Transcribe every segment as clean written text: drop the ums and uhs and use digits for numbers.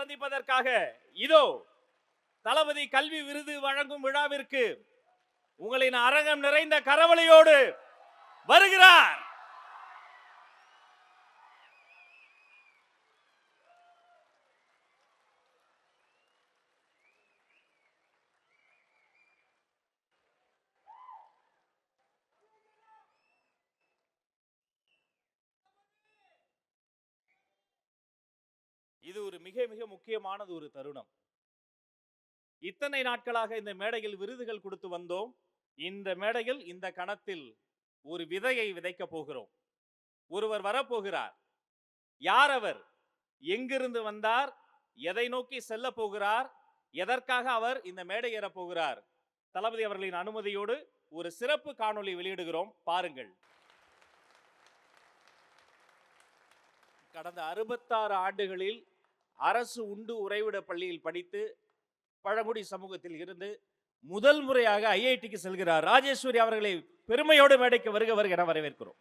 சந்திப்பதற்காக இதோ தளபதி கல்வி விருது வழங்கும் விழாவிற்கு உங்களின் அரங்கம் நிறைந்த கரவொலியோடு வருகிறார். இது ஒரு மிக மிக முக்கியமானது ஒரு தருணம். இத்தனை நாட்களாக இந்த மேடையில் விருதுகள் கொடுத்து வந்தோம். இந்த மேடையில் இந்த கணத்தில் ஒரு விதையை விதைக்க போகிறோம். ஒருவர் வரப்போகிறார். யார் அவர்? எங்கிருந்து வந்தார்? எதை நோக்கி செல்ல போகிறார்? எதற்காக அவர் இந்த மேடை ஏறப் போகிறார்? தளபதி அவர்களின் அனுமதியோடு ஒரு சிறப்பு காணொளி வெளியிடுகிறோம், பாருங்கள். கடந்த 66 ஆண்டுகளில் அரசு உண்டு உறைவிட பள்ளியில் படித்து பழங்குடி சமூகத்தில் இருந்து முதல் முறையாக ஐஐடிக்கு செல்கிறார் ராஜேஸ்வரி அவர்களை பெருமையோடு மேடைக்கு வருக வருக என வரவேற்கிறோம்.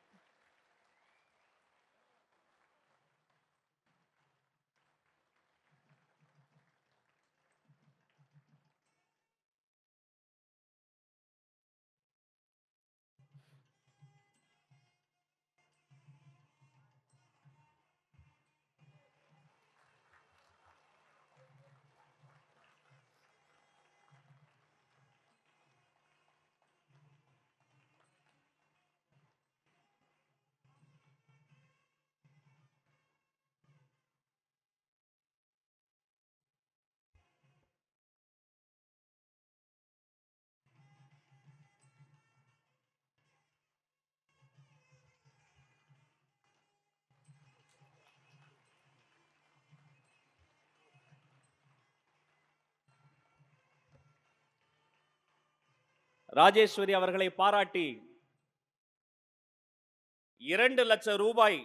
ராஜேஸ்வரி அவர்களை பாராட்டி 2 லட்சம் ரூபாய்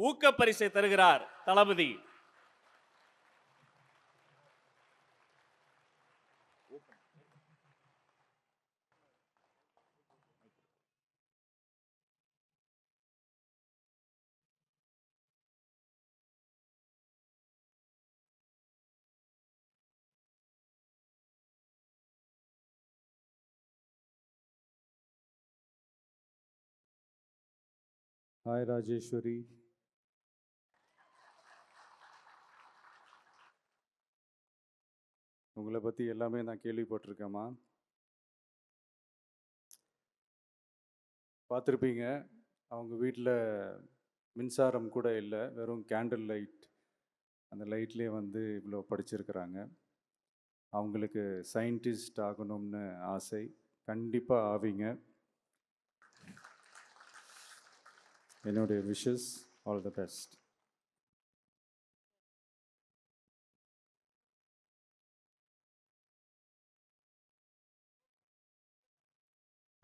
ஊக்க பரிசை தருகிறார் தளபதி. Hi Rajeshwari. உங்களை பற்றி எல்லாமே நான் கேள்விப்பட்டிருக்கேம்மா. பார்த்துருப்பீங்க, அவங்க வீட்டில் மின்சாரம் கூட இல்லை, வெறும் கேண்டில் லைட். அந்த லைட்லேயே வந்து இவ்வளோ படிச்சிருக்கிறாங்க. அவங்களுக்கு சயின்டிஸ்ட் ஆகணும்னு ஆசை. கண்டிப்பாக ஆவீங்க. என்னுடைய wishes. All the best.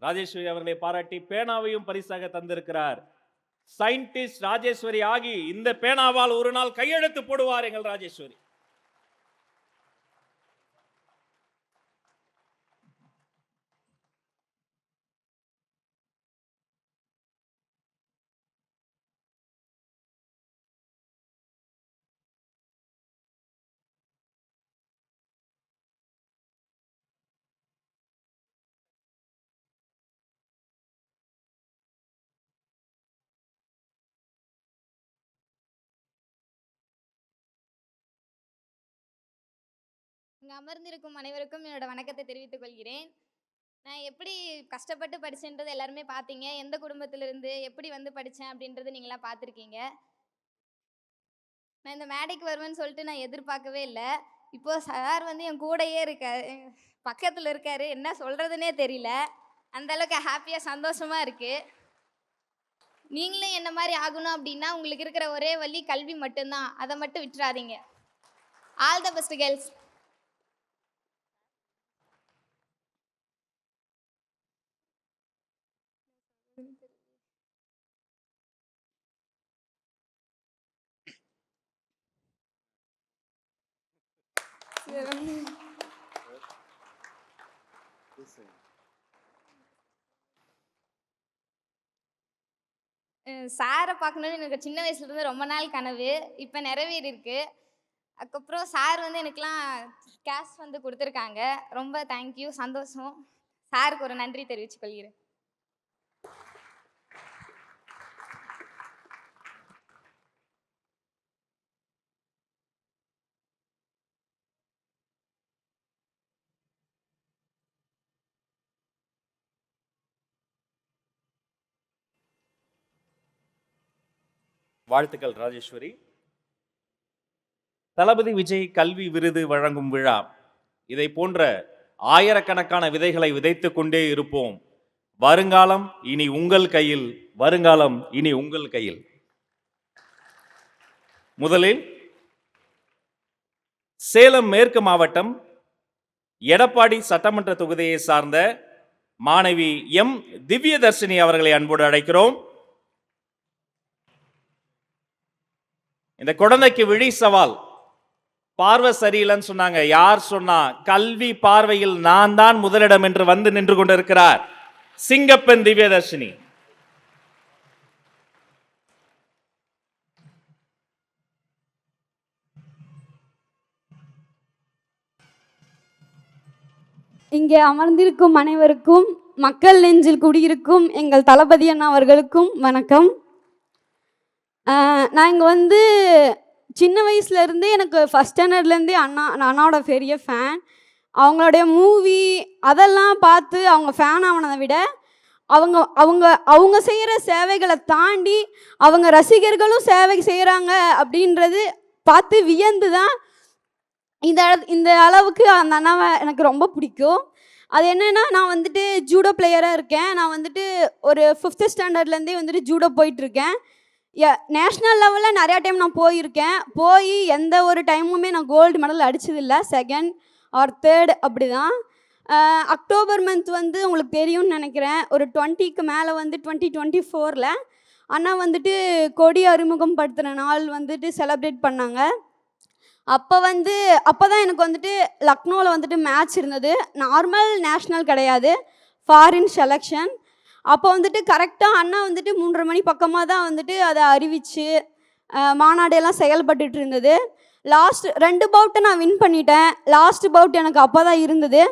Rajeshwari அவர்களை பாராட்டி பேனாவையும் பரிசாக தந்திருக்கிறார். சயின்டிஸ்ட் ராஜேஸ்வரி ஆகி இந்த பேனாவால் ஒரு நாள் கையெழுத்து போடுவார் எங்கள் ராஜேஸ்வரி. இங்கே அமர்ந்திருக்கும் அனைவருக்கும் என்னோட வணக்கத்தை தெரிவித்துக் கொள்கிறேன். நான் எப்படி கஷ்டப்பட்டு படித்தேன்றது எல்லாருமே பார்த்தீங்க. எந்த குடும்பத்திலிருந்து எப்படி வந்து படித்தேன் அப்படின்றது நீங்களாம் பார்த்துருக்கீங்க. நான் இந்த மேடைக்கு வருவேன்னு சொல்லிட்டு நான் எதிர்பார்க்கவே இல்லை. இப்போது சார் வந்து என் கூடையே இருக்கார், பக்கத்தில் இருக்கார். என்ன சொல்கிறதுனே தெரியல. அந்தளவுக்கு ஹாப்பியாக சந்தோஷமாக இருக்குது. நீங்களும் என்ன மாதிரி ஆகணும் அப்படின்னா உங்களுக்கு இருக்கிற ஒரே வழி கல்வி மட்டும்தான். அதை மட்டும் விட்டுறாதீங்க. All the best girls. சாரை பார்க்கணுன்னு எனக்கு சின்ன வயசுலேருந்து ரொம்ப நாள் கனவு. இப்போ நிறைவேறியிருக்கு. அதுக்கப்புறம் சார் வந்து எனக்குலாம் கேஷ் வந்து கொடுத்துருக்காங்க. ரொம்ப தேங்க்யூ, சந்தோஷம். சாருக்கு ஒரு நன்றி தெரிவித்துக் கொள்கிறேன். வாழ்த்துக்கள் ராஜேஸ்வரி. தளபதி விஜய் கல்வி விருது வழங்கும் விழா, இதை போன்ற ஆயிரக்கணக்கான விதைகளை விதைத்துக் கொண்டே இருப்போம். வருங்காலம் இனி உங்கள் கையில், வருங்காலம் இனி உங்கள் கையில். முதலில் சேலம் மேற்கு மாவட்டம் எடப்பாடி சட்டமன்ற தொகுதியை சார்ந்த மாணவி எம் திவ்யதர்ஷினி அவர்களை அன்போடு அழைக்கிறோம். இந்த குழந்தைக்கு விழி சவால். பார்வை சரியில்லைன்னு சொன்னாங்க. யார் சொன்னா? கல்வி பார்வையில் நான் தான் முதலிடம் என்று வந்து நின்று கொண்டிருக்கிறார் சிங்கப்பெண் திவ்யதர்ஷினி. இங்கே அமர்ந்திருக்கும் அனைவருக்கும், மக்கள் நெஞ்சில் குடியிருக்கும் எங்கள் தளபதி அண்ணா அவர்களுக்கும் வணக்கம். நான் இங்கே வந்து சின்ன வயசுலேருந்தே எனக்கு ஃபஸ்ட் ஸ்டாண்டர்ட்லேருந்தே அண்ணாவோட பெரிய ஃபேன். அவங்களுடைய மூவி அதெல்லாம் பார்த்து அவங்க ஃபேன் ஆனதை விட அவங்க அவங்க அவங்க செய்கிற சேவைகளை தாண்டி அவங்க ரசிகர்களும் சேவை செய்கிறாங்க அப்படின்றது பார்த்து வியந்து தான் இந்த அளவுக்கு அந்த அண்ணாவை எனக்கு ரொம்ப பிடிக்கும். அது என்னென்னா, நான் வந்துட்டு ஜூடோ பிளேயராக இருக்கேன். நான் வந்துட்டு ஒரு 5th ஸ்டாண்டர்ட்லேருந்தே வந்துட்டு ஜூடோ போயிட்டுருக்கேன். நேஷ்னல் லெவலில் நிறையா டைம் நான் போயிருக்கேன். போய் எந்த ஒரு டைமுமே நான் gold medal அடித்ததில்லை. 2nd or 3rd அப்படி தான். அக்டோபர் மந்த் வந்து உங்களுக்கு தெரியும்னு நினைக்கிறேன், ஒரு 20க்கு மேலே வந்து 2024ல் அண்ணா வந்துட்டு கொடி அறிமுகம் படுத்துகிற நாள் வந்துட்டு செலிப்ரேட் பண்ணாங்க. அப்போ தான் எனக்கு வந்துட்டு லக்னோவில் வந்துட்டு மேட்ச் இருந்தது. நார்மல் நேஷ்னல் கிடையாது, ஃபாரின் செலெக்ஷன். அப்போ வந்துட்டு கரெக்டாக அண்ணா வந்துட்டு 3:30 மணி பக்கமாக தான் வந்துட்டு அதை அறிவித்து மாநாடெல்லாம் செயல்பட்டு இருந்தது. லாஸ்ட் 2 பவுட்டை நான் வின் பண்ணிட்டேன். லாஸ்ட் பவுட் எனக்கு அப்போ தான் இருந்தது.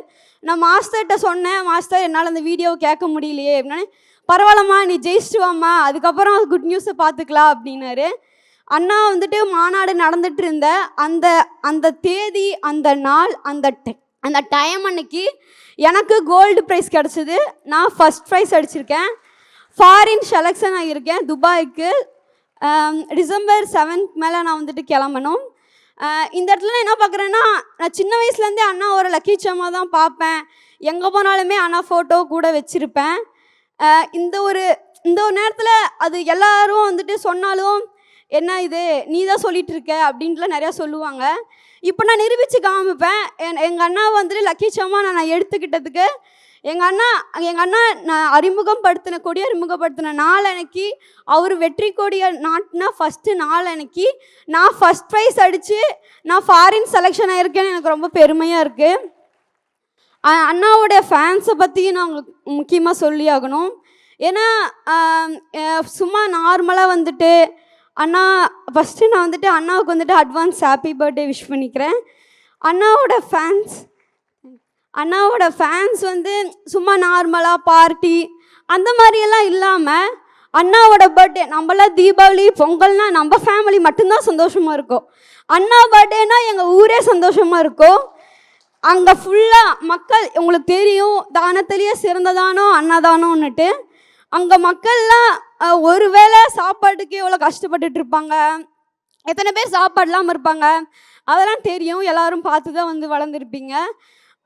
நான் மாஸ்டர்கிட்ட சொன்னேன், மாஸ்டர் என்னால் அந்த வீடியோவை கேட்க முடியலையே அப்படின்னா, பரவாயில்லம்மா நீ ஜெயிச்சிட்டு வாம்மா, அதுக்கப்புறம் குட் நியூஸை பார்த்துக்கலாம் அப்படின்னாரு. அண்ணா வந்துட்டு மாநாடு நடந்துட்டு இருந்த அந்த தேதி, அந்த நாள், அந்த டைம் அன்னைக்கு எனக்கு கோல்டு ப்ரைஸ் கிடச்சிது. நான் ஃபஸ்ட் ப்ரைஸ் அடிச்சிருக்கேன். ஃபாரின் செலெக்ஷன் ஆகியிருக்கேன் துபாய்க்கு. டிசம்பர் 7th மேலே நான் வந்துட்டு கிளம்பணும். இந்த இடத்துல என்ன பார்க்குறேன்னா, நான் சின்ன வயசுலேருந்தே அண்ணா ஒரு லக்கி சம்மா தான் பார்ப்பேன். எங்கே போனாலுமே அண்ணா ஃபோட்டோ கூட வச்சுருப்பேன். இந்த ஒரு நேரத்தில் அது எல்லாரும் வந்துட்டு சொன்னாலும், என்ன இது நீ தான் சொல்லிகிட்டு இருக்க அப்படின்ட்டுலாம் நிறையா சொல்லுவாங்க. இப்போ நான் நிரூபித்து காமிப்பேன். எங்கள் அண்ணா வந்துட்டு லக்கி சம்மா நான் எடுத்துக்கிட்டதுக்கு எங்கள் அண்ணா நான் கொடி அறிமுகப்படுத்தின நாள் அன்னைக்கு, அவர் வெற்றி கொடியை நாட்டினா ஃபஸ்ட்டு நாள் அன்னைக்கு நான் ஃபஸ்ட் ப்ரைஸ் அடித்து நான் ஃபாரின் செலெக்ஷன் ஆகிருக்கேன்னு எனக்கு ரொம்ப பெருமையாக இருக்குது. அண்ணாவுடைய ஃபேன்ஸை பற்றி நான் உங்களுக்கு முக்கியமாக சொல்லி ஆகணும். ஏன்னா சும்மா நார்மலாக வந்துட்டு அண்ணா ஃபஸ்ட்டு நான் வந்துட்டு அண்ணாவுக்கு வந்துட்டு அட்வான்ஸ் ஹாப்பி பர்த்டே விஷ் பண்ணிக்கிறேன். அண்ணாவோட ஃபேன்ஸ் வந்து சும்மா நார்மலாக பார்ட்டி அந்த மாதிரியெல்லாம் இல்லாமல், அண்ணாவோட பர்த்டே, நம்மளாம் தீபாவளி பொங்கல்னா நம்ம ஃபேமிலி மட்டும்தான் சந்தோஷமாக இருக்கும். அண்ணா பர்த்டேனா எங்கள் ஊரே சந்தோஷமாக இருக்கும். அங்கே ஃபுல்லாக மக்கள், உங்களுக்கு தெரியும் தானத்திலேயே சிறந்ததானோ அன்னதானோன்னுட்டு, அங்கே மக்கள்லாம் ஒரு வேளை சாப்பாட்டுக்கு எவ்வளோ கஷ்டப்பட்டுட்டு இருப்பாங்க, எத்தனை பேர் சாப்பாடு இல்லாமல் இருப்பாங்க, அதெல்லாம் தெரியும். எல்லோரும் பார்த்து தான் வந்து வளர்ந்துருப்பீங்க.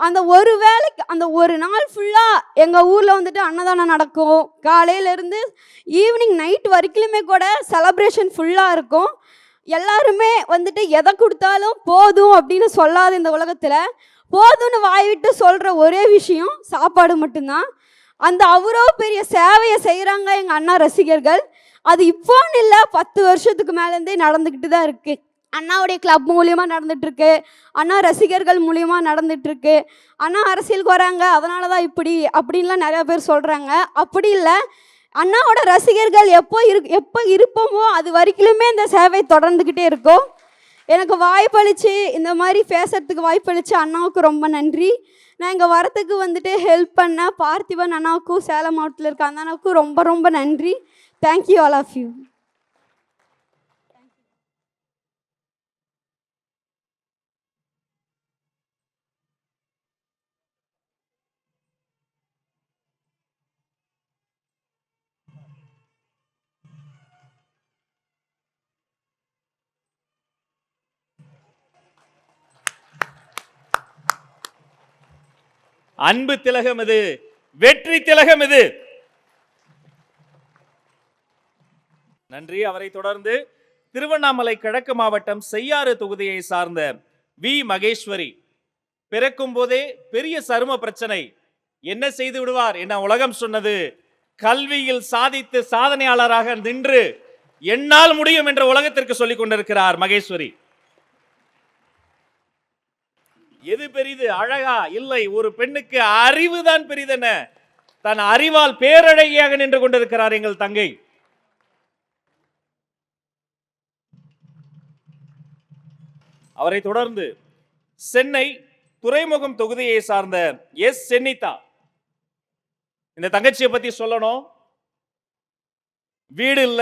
அந்த ஒரு வேளைக்கு அந்த ஒரு நாள் ஃபுல்லாக எங்கள் ஊரில் வந்துட்டு அன்னதானம் நடக்கும். காலையிலேருந்து ஈவினிங் நைட் வரைக்குமே கூட செலப்ரேஷன் ஃபுல்லாக இருக்கும். எல்லாருமே வந்துட்டு எதை கொடுத்தாலும் போதும் அப்படின்னு சொல்லாத இந்த உலகத்தில் போதும்னு வாய்விட்டு சொல்கிற ஒரே விஷயம் சாப்பாடு மட்டும்தான். அந்த அவ்வளோ பெரிய சேவையை செய்கிறாங்க எங்கள் அண்ணா ரசிகர்கள். அது இப்போன்னு இல்லை, 10 வருஷத்துக்கு மேலேருந்தே நடந்துக்கிட்டு தான் இருக்குது. அண்ணாவுடைய கிளப் மூலியமாக நடந்துகிட்ருக்கு, அண்ணா ரசிகர்கள் மூலியமாக நடந்துகிட்ருக்கு. அண்ணா அரசியலுக்கு வராங்க அதனால தான் இப்படி அப்படின்லாம் நிறையா பேர் சொல்கிறாங்க. அப்படி இல்லை, அண்ணாவோட ரசிகர்கள் எப்போ இருப்போமோ அது வரைக்குமே இந்த சேவை தொடர்ந்துக்கிட்டே இருக்கும். எனக்கு வாய்ப்பளித்து இந்த மாதிரி பேசுகிறதுக்கு வாய்ப்பளித்து அண்ணாவுக்கு ரொம்ப நன்றி. நான் இங்கே வரத்துக்கு வந்துட்டு ஹெல்ப் பண்ண பார்த்திபன் அண்ணாவுக்கும் சேலம் மாவட்டத்தில் இருக்க அந்த அண்ணாவுக்கும் ரொம்ப ரொம்ப நன்றி. Thank you all of you. அன்பு திலகம் இது, வெற்றி திலகம் இது. நன்றி. அவரை தொடர்ந்து திருவண்ணாமலை கிழக்கு மாவட்டம் செய்யாறு தொகுதியை சார்ந்த வி மகேஸ்வரி. பிறக்கும் போதே பெரிய சரும பிரச்சனை, என்ன செய்து விடுவார் என உலகம் சொன்னது. கல்வியில் சாதித்து சாதனையாளராக நின்று என்னால் முடியும் என்ற உலகத்திற்கு சொல்லிக் கொண்டிருக்கிறார் மகேஸ்வரி. எது பெரிது, அழகா? இல்லை, ஒரு பெண்ணுக்கு அறிவுதான் பெரிதென தன் அறிவால் பேரழகியாக நின்று கொண்டிருக்கிறார் எங்கள் தங்கை. அவரை தொடர்ந்து சென்னை துறைமுகம் தொகுதியை சார்ந்த எஸ் சென்னிதா. இந்த தங்கச்சியை பத்தி சொல்லணும். வீடு இல்ல,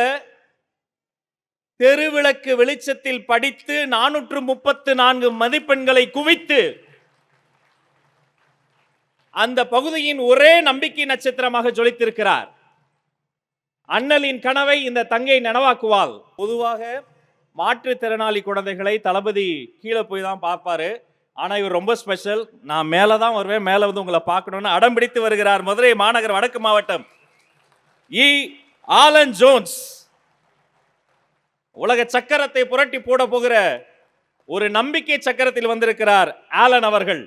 தெருவிளக்கு வெளிச்சத்தில் படித்து 434 மதிப்பெண்களை குவித்து அந்த பகுதியின் ஒரே நம்பிக்கை நட்சத்திரமாக ஜொலித்திருக்கிறார். அண்ணலின் கனவை இந்த தங்கை நனவாக்குவாள். பொதுவாக மாற்றுத்திறனாளி குழந்தைகளை தளபதி கீழே போய் தான் பார்ப்பாரு. ஆனா இவர் ரொம்ப ஸ்பெஷல். நான் மேலதான் வருவேன், மேல வந்து உங்களை பார்க்கணும்னு அடம் பிடித்து வருகிறார். மதுரை மாநகர் வடக்கு மாவட்டம் இ ஆலன் ஜோன்ஸ். உலக சக்கரத்தை புரட்டி போட போகிற ஒரு நம்பிக்கை சக்கரத்தில் வந்திருக்கிறார் ஆலன் அவர்கள்.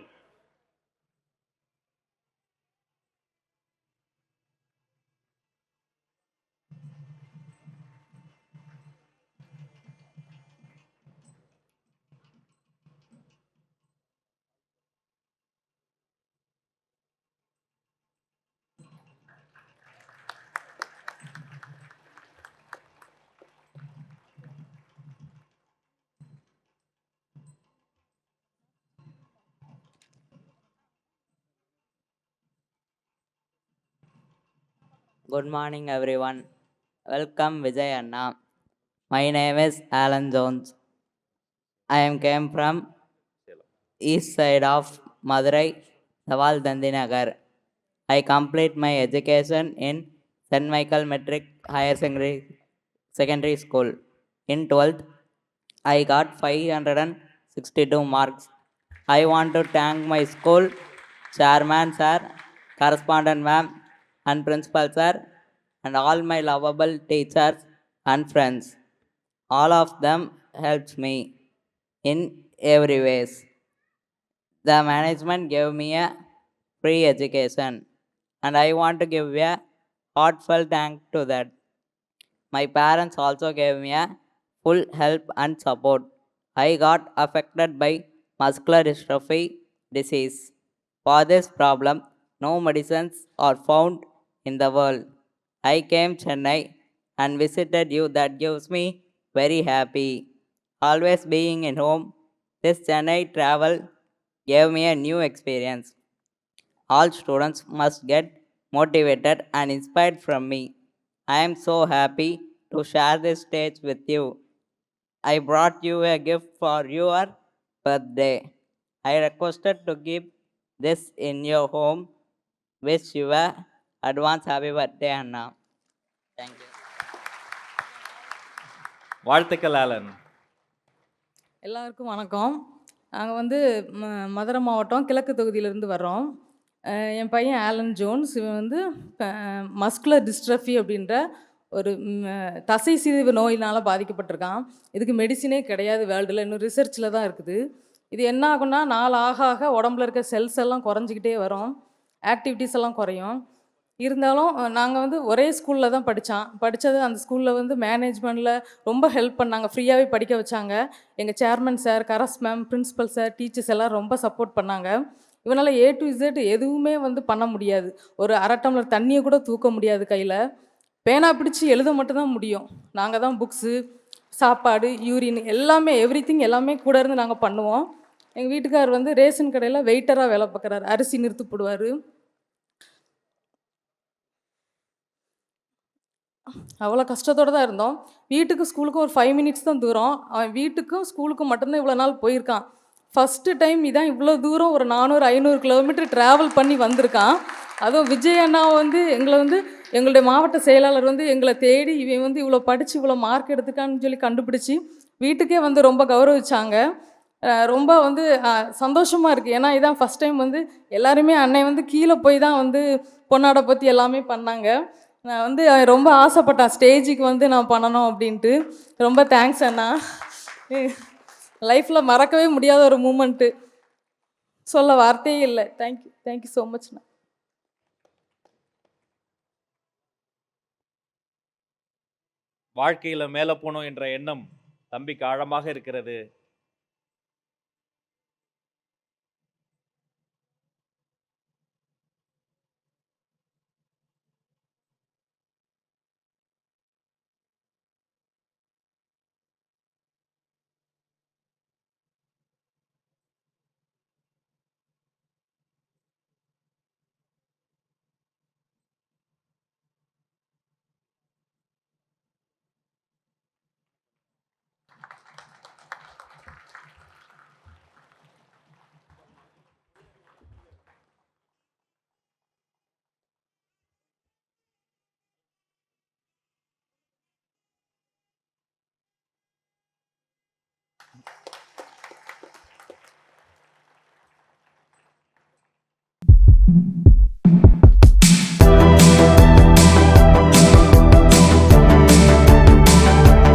Good morning, everyone. Welcome, Vijay Anna. My name is Alan Jones. I came from east side of Madurai, Saval Dandinagar. I complete my education in St. Michael Metric Higher Secondary School. In 12th, I got 562 marks. I want to thank my school chairman sir, correspondent ma'am, and principal sir, and all my lovable teachers and friends. All of them helped me in every ways. The management gave me a free education, and I want to give a heartfelt thank to that. My parents also gave me a full help and support. I got affected by muscular dystrophy disease. For this problem, no medicines are found in the world. I came Chennai and visited you. That gives me very happy. Always being in home, this Chennai travel gave me a new experience. All students must get motivated and inspired from me. I am so happy to share this stage with you. I brought you a gift for your birthday. I requested to keep this in your home. Wish you a advance happy birthday, Anna. Thank you. வாழ்த்துக்கள் Alan. எல்லாருக்கும் வணக்கம். நாங்கள் வந்து மதுரை மாவட்டம் கிழக்கு தொகுதியிலேருந்து வர்றோம். என் பையன் Alan Jones. இவன் வந்து மஸ்குலர் டிஸ்ட்ரஃபி அப்படின்ற ஒரு தசை சிதைவு நோயினால் பாதிக்கப்பட்டிருக்கான். இதுக்கு மெடிசினே கிடையாது வேர்ல்டில், இன்னும் ரிசர்ச்சில் தான் இருக்குது. இது என்ன ஆகும்னா, நாள் ஆக ஆக உடம்புல இருக்க செல்ஸ் எல்லாம் குறைஞ்சிக்கிட்டே வரும், ஆக்டிவிட்டீஸ் எல்லாம் குறையும். இருந்தாலும் நாங்கள் வந்து ஒரே ஸ்கூலில் தான் படித்தது. அந்த ஸ்கூலில் வந்து மேனேஜ்மெண்ட்டில் ரொம்ப ஹெல்ப் பண்ணாங்க, ஃப்ரீயாகவே படிக்க வச்சாங்க. எங்கள் chairman sir, கரஸ் ma'am, principal sir, teachers எல்லாம் ரொம்ப சப்போர்ட் பண்ணாங்க. இவனால் A to Z எதுவுமே வந்து பண்ண முடியாது. ஒரு அரை டம்ளர் தண்ணியை கூட தூக்க முடியாது கையில். பேனா பிடிச்சி எழுத மட்டும்தான் முடியும். நாங்கள் தான் புக்ஸு சாப்பாடு, யூரின் எல்லாமே எவ்ரிதிங் எல்லாமே கூட இருந்து நாங்கள் பண்ணுவோம். எங்கள் வீட்டுக்காரர் வந்து ரேஷன் கடையில் வெயிட்டராக வேலை பார்க்குறாரு. அரிசி நிறுத்து போடுவார். அவ்வளோ கஷ்டத்தோடு தான் இருந்தோம். வீட்டுக்கு ஸ்கூலுக்கும் ஒரு 5 மினிட்ஸ் தான் தூரம். அவன் வீட்டுக்கும் ஸ்கூலுக்கும் மட்டும்தான் இவ்வளோ நாள் போயிருக்கான். ஃபஸ்ட்டு டைம் இதான் இவ்வளோ தூரம் ஒரு 400, 500 கிலோமீட்டர் ட்ராவல் பண்ணி வந்திருக்கான். அதுவும் விஜய் அண்ணா வந்து எங்களை வந்து எங்களுடைய மாவட்ட செயலாளர் வந்து எங்களை தேடி இவன் வந்து இவ்வளோ படித்து இவ்வளோ மார்க் எடுத்துக்கான்னு சொல்லி கண்டுபிடிச்சி வீட்டுக்கே வந்து ரொம்ப கௌரவிச்சாங்க. ரொம்ப வந்து சந்தோஷமாக இருக்குது. ஏன்னா இதான் ஃபஸ்ட் டைம் வந்து எல்லாருமே அன்னை வந்து கீழே போய் தான் வந்து பொண்ணாடை பற்றி எல்லாமே பண்ணாங்க. நான் வந்து ரொம்ப ஆசைப்பட்டேன் ஸ்டேஜுக்கு வந்து நான் பண்ணணும் அப்படின்ட்டு. ரொம்ப தேங்க்ஸ் அண்ணா. லைஃப்பில் மறக்கவே முடியாத ஒரு மூமெண்ட்டு. சொல்ல வார்த்தையே இல்லை. தேங்க்யூ, தேங்க்யூ ஸோ மச்ண்ணா. வாழ்க்கையில் மேலே போகணும் என்ற எண்ணம் தம்பிக்கு ஆழமாக இருக்கிறது.